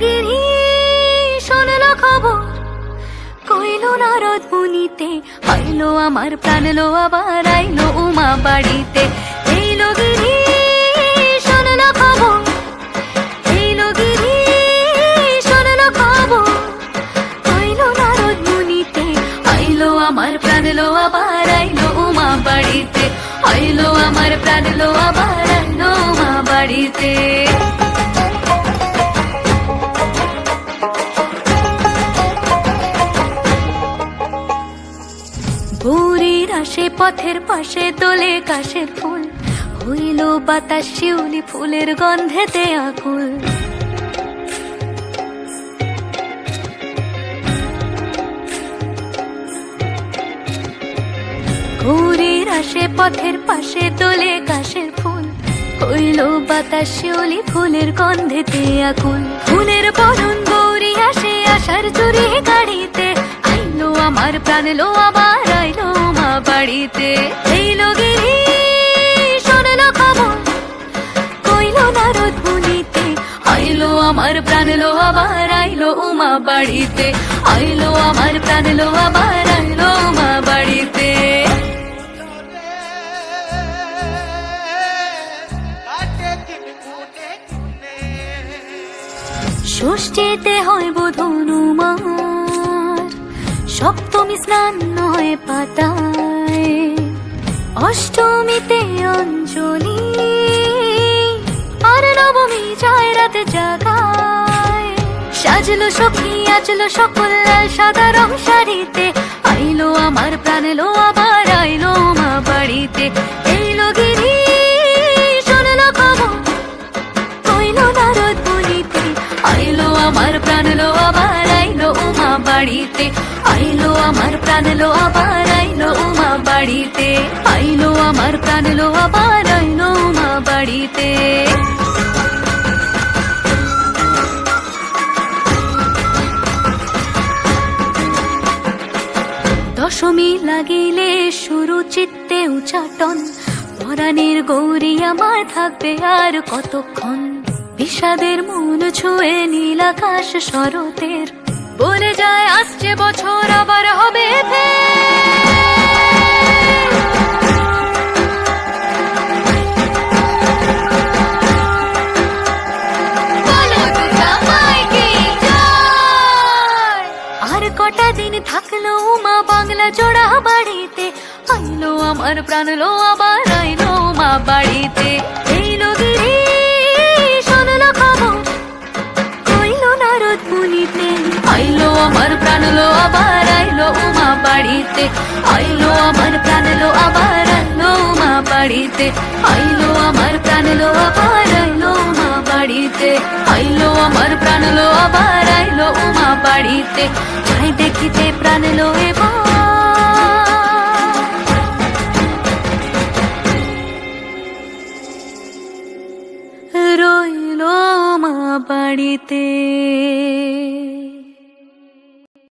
গিরি শোনলো খবর, কইলো নারদ মুনিতে, আইলো আমার প্রাণ লো আবার আইলো উমা বাড়িতে। এইলো গিরি শোনলো খবর, এইলো গিরি শোনলো খবর, কইলো নারদ মুনিতে, আইলো আমার প্রাণ লো আবার আইলো উমা বাড়িতে, আইলো আমার প্রাণ লো আবার আইলো উমা বাড়িতে। ভোরের আসে পথের পাশে তোলে কাশের ফুল, হইল বাতাস শিউলি ফুলের গন্ধেতে আকুল। ভোরের আসে পথের পাশে তোলে কাশের ফুল, হইল বাতাস শিউলি ফুলের গন্ধেতে আকুল। ফুলের বরণ গৌরী আসে আশার চুরি গাড়িতে, আইলো আমার প্রাণ লো আবার আইলো মা বাড়িতে। এইলো গিরি শোনলো খবর, কইলো নারদ মুনিতে, আইলো আমার প্রাণ লো আবার আইলো উমা বাড়িতে, আইলো আমার প্রাণ লো আবার আইলো উমা বাড়িতে। ষষ্ঠীতে হয় বোধনুমার, সপ্তমী স্নান হয় পাতায়, অষ্টমীতে অঞ্জলি, আর নবমী যায় রাত জাগায়। সাজলো সখী আজলো সকল লাল সাদা রং শাড়িতে, আইলো আমার প্রাণ লো আবার আইলো মা বাড়িতে। এইলো গিরি শোনলো খবর, কইলো নারদ মুনিতে, আইলো আমার প্রাণ লো আবার আইলো উমা বাড়িতে, আইলো আমার প্রাণ লো আবার আইলো উমা বাড়িতে, আইলো আমার প্রাণ লো আবার আইলো উমা বাড়িতে। দশমী লাগিলে শুরু চিত্তে উচাটন, পরাণের গৌরী আমার থাকবে আর কতক্ষণ। বিষাদের মন ছুঁয়ে নীল আকাশ শরতের, বলে যায় আসছে বছর আবার হবে আর কটা দিন থাকলো উমা বাংলা জোড়া বাড়িতে, আইলো আমার প্রাণ লো আবার আইলো মা বাড়িতে। এইলো গিরি শোনলো খবর, কইলো নারদ মুনিতে, আইলো আমার প্রাণ লো আবার আইলো উমা বাড়িতে, আইলো আমার প্রাণ লো আবার আইলো উমা বাড়িতে, আইলো আমার প্রাণ লো আবার আইলো উমা বাড়িতে, আইলো আমার প্রাণ লো আবার আইলো উমা বাড়িতে। যাই দেখিতে প্রাণ লো এবার রইলো মা বাড়িতে।